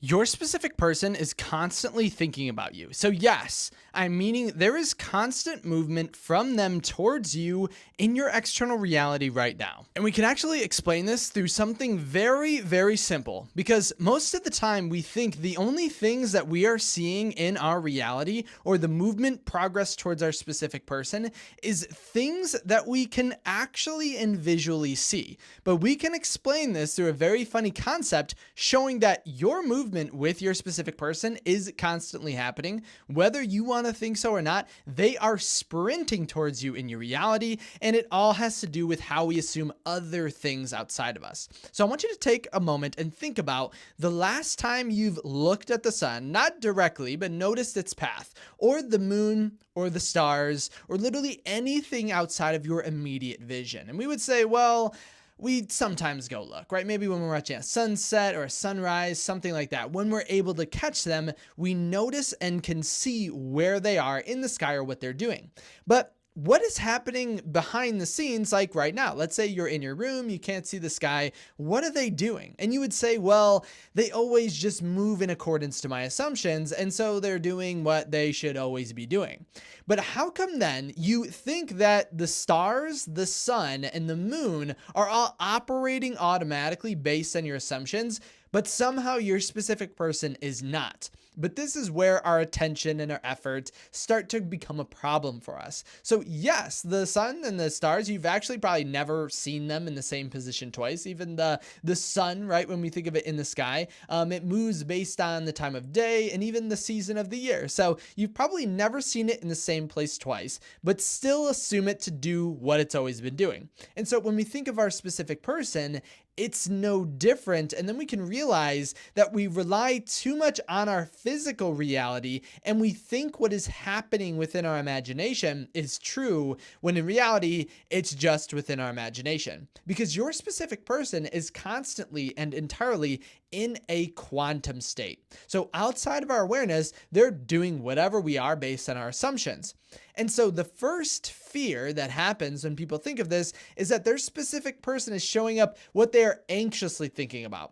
Your specific person is constantly thinking about you. So, yes, I'm meaning there is constant movement from them towards you in your external reality right now. And we can actually explain this through something very, very simple because most of the time we think the only things that we are seeing in our reality or the movement progress towards our specific person is things that we can actually and visually see. But we can explain this through a very funny concept showing that your movement with your specific person is constantly happening. Whether you want to think so or not, they are sprinting towards you in your reality, and it all has to do with how we assume other things outside of us. So I want you to take a moment and think about the last time you've looked at the sun, not directly, but noticed its path, or the moon, or the stars, or literally anything outside of your immediate vision. And we would say, well, we sometimes go look, right? Maybe when we're watching a sunset or a sunrise, something like that. When we're able to catch them, we notice and can see where they are in the sky or what they're doing. But what is happening behind the scenes, like right now? Let's say you're in your room, you can't see the sky. What are they doing? And you would say, well, they always just move in accordance to my assumptions, and so they're doing what they should always be doing. But how come then you think that the stars, the sun, and the moon are all operating automatically based on your assumptions, but somehow your specific person is not? But this is where our attention and our effort start to become a problem for us. So yes, the sun and the stars, you've actually probably never seen them in the same position twice. Even the sun, right, when we think of it in the sky, it moves based on the time of day and even the season of the year. So you've probably never seen it in the same place twice, but still assume it to do what it's always been doing. And so when we think of our specific person, it's no different. And then we can realize that we rely too much on our physical reality and we think what is happening within our imagination is true, when in reality, it's just within our imagination. Because your specific person is constantly and entirely in a quantum state. So outside of our awareness, they're doing whatever we are based on our assumptions. And so the first fear that happens when people think of this is that their specific person is showing up what they are anxiously thinking about.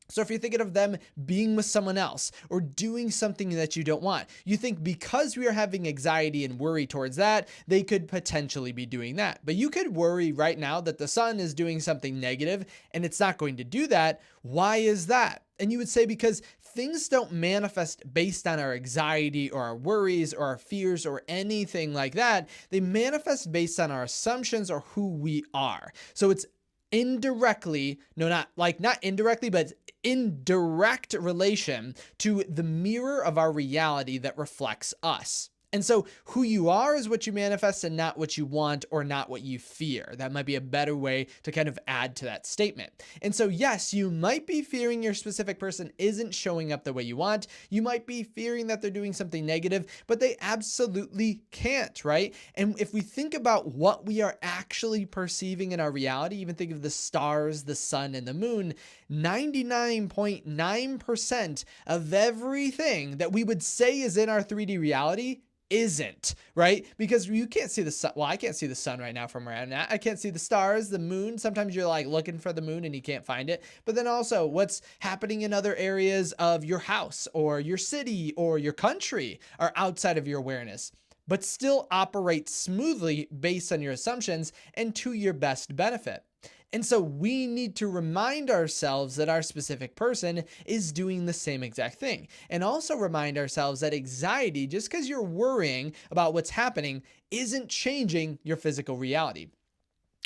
So if you're thinking of them being with someone else or doing something that you don't want, you think because we are having anxiety and worry towards that, they could potentially be doing that. But you could worry right now that the sun is doing something negative and it's not going to do that. Why is that? And you would say because things don't manifest based on our anxiety or our worries or our fears or anything like that. They manifest based on our assumptions or who we are. So it's indirectly, no, not indirectly, but in direct relation to the mirror of our reality that reflects us. And so who you are is what you manifest and not what you want or not what you fear. That might be a better way to kind of add to that statement. And so yes, you might be fearing your specific person isn't showing up the way you want. You might be fearing that they're doing something negative, but they absolutely can't, right? And if we think about what we are actually perceiving in our reality, even think of the stars, the sun, and the moon, 99.9% of everything that we would say is in our 3D reality isn't, right? Because you can't see the sun. Well, I can't see the sun right now from where I'm at. I can't see the stars, the moon. Sometimes you're like looking for the moon and you can't find it. But then also what's happening in other areas of your house or your city or your country are outside of your awareness, but still operate smoothly based on your assumptions and to your best benefit. And so we need to remind ourselves that our specific person is doing the same exact thing. And also remind ourselves that anxiety, just because you're worrying about what's happening, isn't changing your physical reality.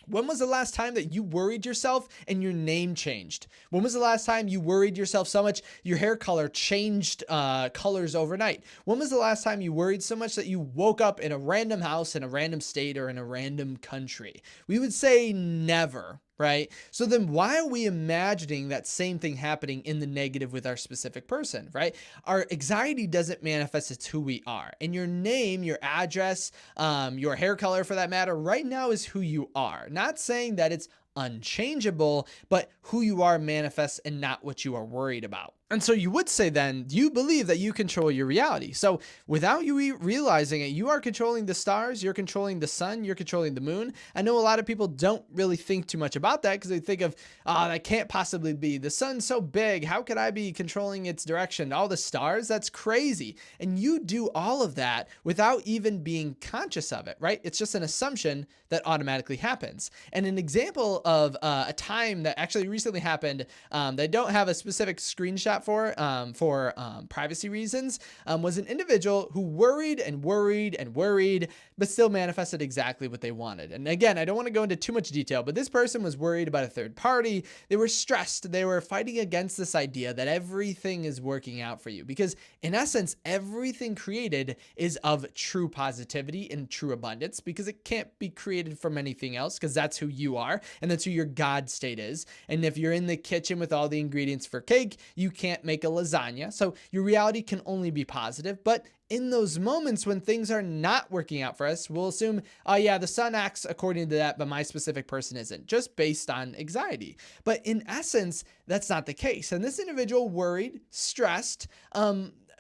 When was the last time that you worried yourself and your name changed? When was the last time you worried yourself so much your hair color changed colors overnight? When was the last time you worried so much that you woke up in a random house in a random state or in a random country? We would say never. Right? So then why are we imagining that same thing happening in the negative with our specific person, right? Our anxiety doesn't manifest, it's who we are. And your name, your address, your hair color for that matter, right now is who you are. Not saying that it's unchangeable, but who you are manifests and not what you are worried about. And so you would say then, you believe that you control your reality. So without you realizing it, you are controlling the stars, you're controlling the sun, you're controlling the moon. I know a lot of people don't really think too much about that because they think of, that can't possibly be. The sun's so big. How could I be controlling its direction? All the stars? That's crazy. And you do all of that without even being conscious of it, right? It's just an assumption that automatically happens. And an example of a time that actually recently happened, that I don't have a specific screenshot for privacy reasons, was an individual who worried and worried and worried, but still manifested exactly what they wanted. And again, I don't want to go into too much detail, but this person was worried about a third party. They were stressed. They were fighting against this idea that everything is working out for you, because in essence, everything created is of true positivity and true abundance, because it can't be created from anything else, because that's who you are and that's who your God state is. And if you're in the kitchen with all the ingredients for cake, you can't make a lasagna. So your reality can only be positive. But in those moments when things are not working out for us, we'll assume, oh yeah, the sun acts according to that, but my specific person isn't, just based on anxiety. But in essence, that's not the case. And this individual worried, stressed,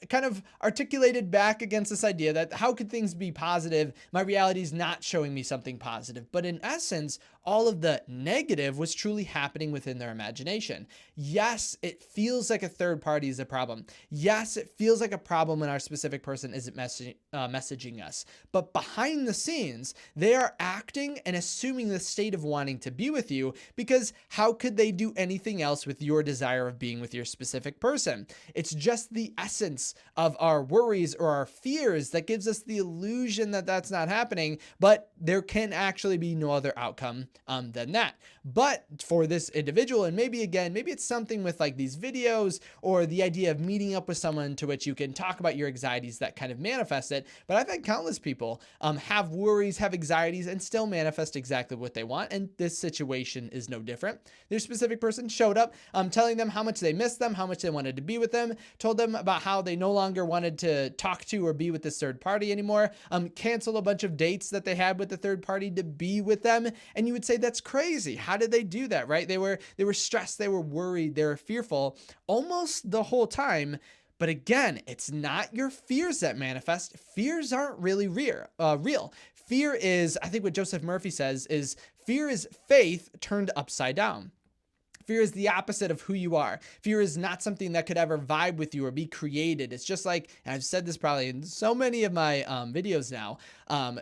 kind of articulated back against this idea that how could things be positive? My reality is not showing me something positive. But in essence, all of the negative was truly happening within their imagination. Yes, it feels like a third party is a problem. Yes, it feels like a problem when our specific person isn't messaging us. But behind the scenes, they are acting and assuming the state of wanting to be with you, because how could they do anything else with your desire of being with your specific person? It's just the essence of our worries or our fears that gives us the illusion that that's not happening, but there can actually be no other outcome than that. But for this individual, and maybe it's something with like these videos or the idea of meeting up with someone to which you can talk about your anxieties that kind of manifest it. But I've had countless people have worries, have anxieties, and still manifest exactly what they want. And this situation is no different. Their specific person showed up telling them how much they missed them, how much they wanted to be with them, told them about how they no longer wanted to talk to or be with this third party anymore, canceled a bunch of dates that they had with the third party to be with them. And you would say, that's crazy. How did they do that, right? They were stressed, they were worried, they were fearful almost the whole time. But again, it's not your fears that manifest. Fears aren't really real. Fear is, I think what Joseph Murphy says is, fear is faith turned upside down. Fear is the opposite of who you are. Fear is not something that could ever vibe with you or be created. It's just like, and I've said this probably in so many of my videos now,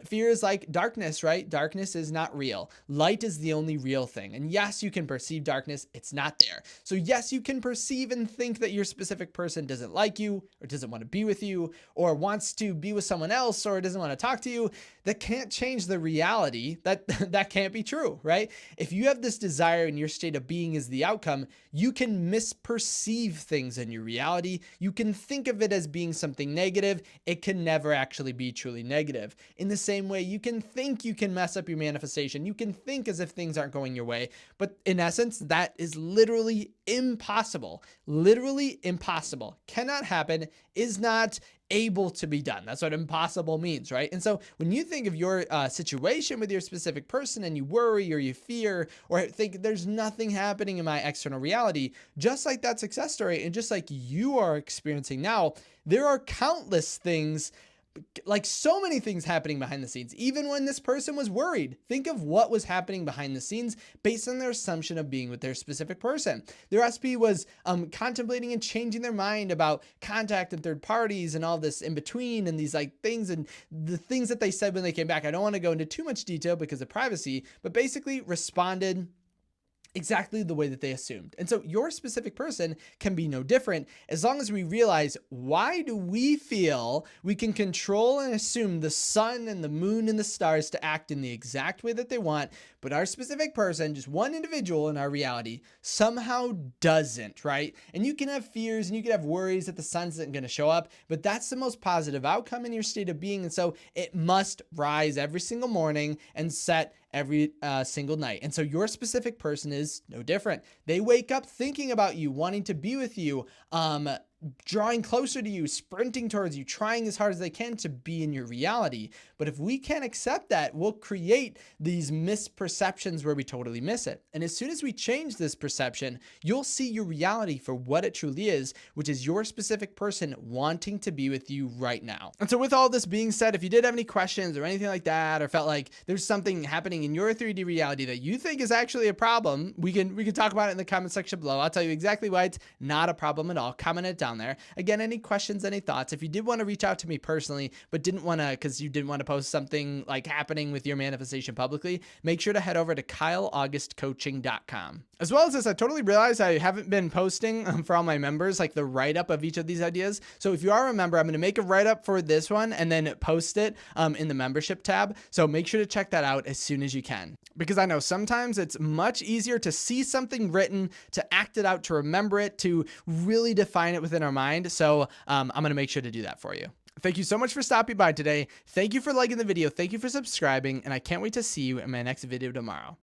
fear is like darkness, right? Darkness is not real. Light is the only real thing. And yes, you can perceive darkness. It's not there. So yes, you can perceive and think that your specific person doesn't like you or doesn't want to be with you or wants to be with someone else or doesn't want to talk to you. That can't change the reality. That can't be true, right? If you have this desire and your state of being is the outcome, you can misperceive things in your reality. You can think of it as being something negative. It can never actually be truly negative. In the same way, you can think you can mess up your manifestation. You can think as if things aren't going your way. But in essence, that is literally impossible. Literally impossible. Cannot happen, is not able to be done. That's what impossible means, right? And so when you think of your situation with your specific person and you worry or you fear or think there's nothing happening in my external reality, just like that success story and just like you are experiencing now, there are countless things, like so many things happening behind the scenes. Even when this person was worried, think of what was happening behind the scenes based on their assumption of being with their specific person. Their SP was contemplating and changing their mind about contact and third parties and all this in between and these like things and the things that they said when they came back. I don't want to go into too much detail because of privacy, but basically responded exactly the way that they assumed. And so your specific person can be no different as long as we realize, why do we feel we can control and assume the sun and the moon and the stars to act in the exact way that they want, but our specific person, just one individual in our reality, somehow doesn't, right? And you can have fears and you can have worries that the sun isn't going to show up, but that's the most positive outcome in your state of being. And so it must rise every single morning and set every single night. And so your specific person is no different. They wake up thinking about you, wanting to be with you, drawing closer to you, sprinting towards you, trying as hard as they can to be in your reality. But if we can't accept that, we'll create these misperceptions where we totally miss it. And as soon as we change this perception, you'll see your reality for what it truly is, which is your specific person wanting to be with you right now. And so with all this being said, if you did have any questions or anything like that, or felt like there's something happening in your 3D reality that you think is actually a problem, we can talk about it in the comment section below. I'll tell you exactly why it's not a problem at all. Comment it down there. Again, any questions, any thoughts? If you did want to reach out to me personally, but didn't want to, because you didn't want to post something like happening with your manifestation publicly, make sure to head over to kyleaugustcoaching.com. As well as this, I totally realized I haven't been posting for all my members, like the write-up of each of these ideas. So if you are a member, I'm going to make a write-up for this one and then post it in the membership tab. So make sure to check that out as soon as you can, because I know sometimes it's much easier to see something written, to act it out, to remember it, to really define it within our mind. So I'm going to make sure to do that for you. Thank you so much for stopping by today. Thank you for liking the video. Thank you for subscribing. And I can't wait to see you in my next video tomorrow.